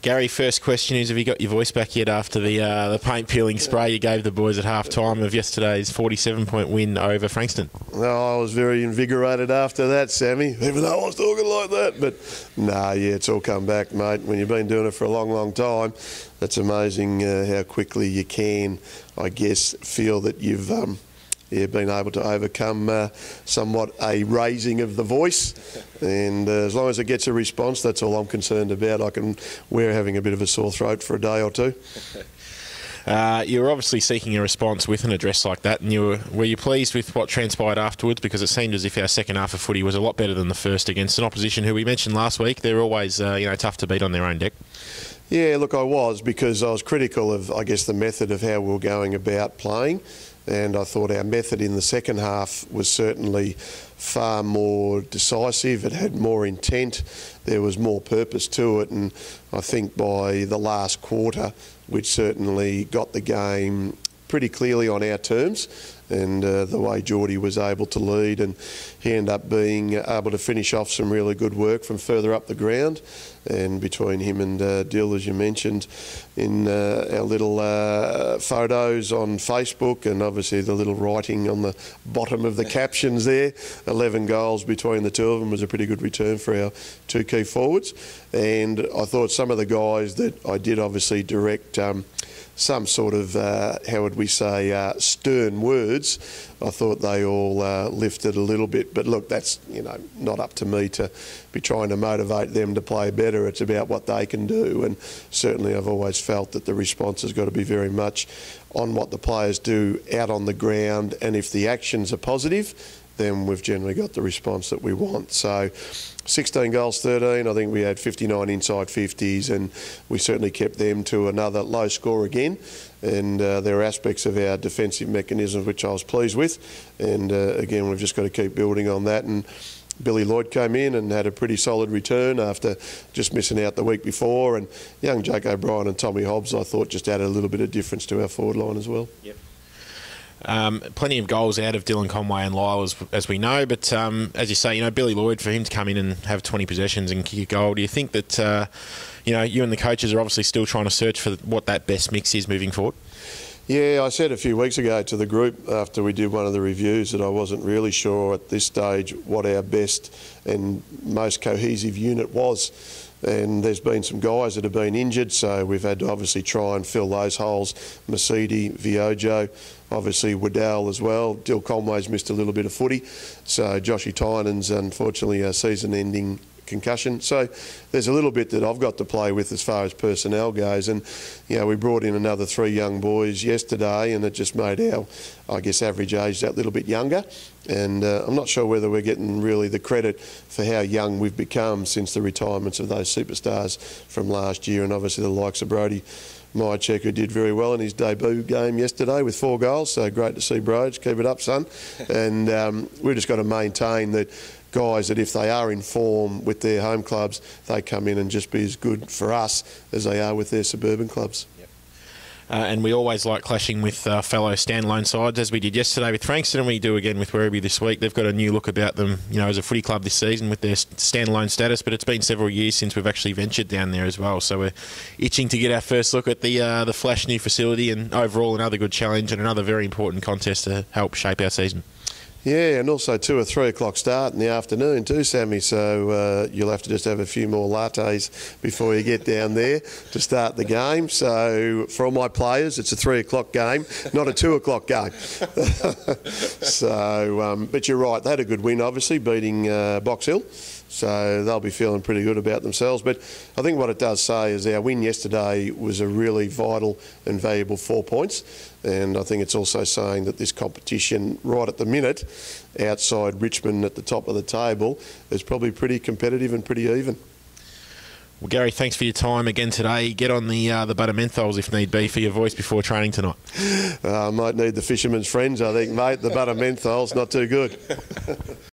Gary, first question is, have you got your voice back yet after the paint peeling spray you gave the boys at half-time of yesterday's 47-point win over Frankston? No, I was very invigorated after that, Sammy, even though I was talking like that. But, it's all come back, mate. When you've been doing it for a long, long time, it's amazing how quickly you can, I guess, feel that you've been able to overcome somewhat a raising of the voice. And as long as it gets a response, that's all I'm concerned about. We're having a bit of a sore throat for a day or two. You were obviously seeking a response with an address like that, and were you pleased with what transpired afterwards? Because it seemed as if our second half of footy was a lot better than the first against an opposition who we mentioned last week. They're always tough to beat on their own deck. Yeah, look, I was, because I was critical of, I guess, the method of how we were going about playing. And I thought our method in the second half was certainly far more decisive. It had more intent. There was more purpose to it. And I think by the last quarter, we'd certainly got the game pretty clearly on our terms. And the way Geordie was able to lead, and he ended up being able to finish off some really good work from further up the ground. And between him and Dill, as you mentioned, in our little photos on Facebook, and obviously the little writing on the bottom of the captions there, 11 goals between the two of them was a pretty good return for our two key forwards. And I thought some of the guys that I did obviously direct some sort of, stern words, I thought they all lifted a little bit. But look, that's, not up to me to be trying to motivate them to play better. It's about what they can do. And certainly I've always felt that the response has got to be very much on what the players do out on the ground. And if the actions are positive, then we've generally got the response that we want. So 16 goals, 13. I think we had 59 inside 50s, and we certainly kept them to another low score again. And there are aspects of our defensive mechanisms which I was pleased with. And again, we've just got to keep building on that. And Billy Lloyd came in and had a pretty solid return after just missing out the week before. And young Jake O'Brien and Tommy Hobbs, I thought, just added a little bit of difference to our forward line as well. Yep. Plenty of goals out of Dylan Conway and Lyle, as we know, but as you say, Billy Lloyd, for him to come in and have 20 possessions and kick a goal, do you think that you and the coaches are obviously still trying to search for what that best mix is moving forward? Yeah, I said a few weeks ago to the group after we did one of the reviews that I wasn't really sure at this stage what our best and most cohesive unit was. And there's been some guys that have been injured, so we've had to obviously try and fill those holes. Masidi, Viojo, obviously Waddell as well. Dill Conway's missed a little bit of footy, so Joshy Tynan's unfortunately a season-ending concussion. So there's a little bit that I've got to play with as far as personnel goes. And, we brought in another 3 young boys yesterday, and it just made our, average age that little bit younger. And I'm not sure whether we're getting really the credit for how young we've become since the retirements of those superstars from last year, and obviously the likes of Brodie Myercheck, who did very well in his debut game yesterday with 4 goals. So great to see Broge. Keep it up, son. And we've just got to maintain that guys that if they are in form with their home clubs, they come in and just be as good for us as they are with their suburban clubs. Yep. And we always like clashing with fellow standalone sides, as we did yesterday with Frankston, and we do again with Werribee this week. They've got a new look about them, as a footy club this season with their standalone status, but it's been several years since we've actually ventured down there as well. So we're itching to get our first look at the flash new facility, and overall another good challenge and another very important contest to help shape our season. Yeah, and also 2 or 3 o'clock start in the afternoon too, Sammy, so you'll have to just have a few more lattes before you get down there to start the game. So for all my players, it's a 3 o'clock game, not a 2 o'clock game. So, but you're right, they had a good win, obviously, beating Box Hill. So they'll be feeling pretty good about themselves. But I think what it does say is our win yesterday was a really vital and valuable 4 points. And I think it's also saying that this competition right at the minute, outside Richmond at the top of the table, is probably pretty competitive and pretty even. Well, Gary, thanks for your time again today. Get on the butter menthols if need be for your voice before training tonight. I might need the fisherman's friends, I think, mate. The butter menthol's not too good.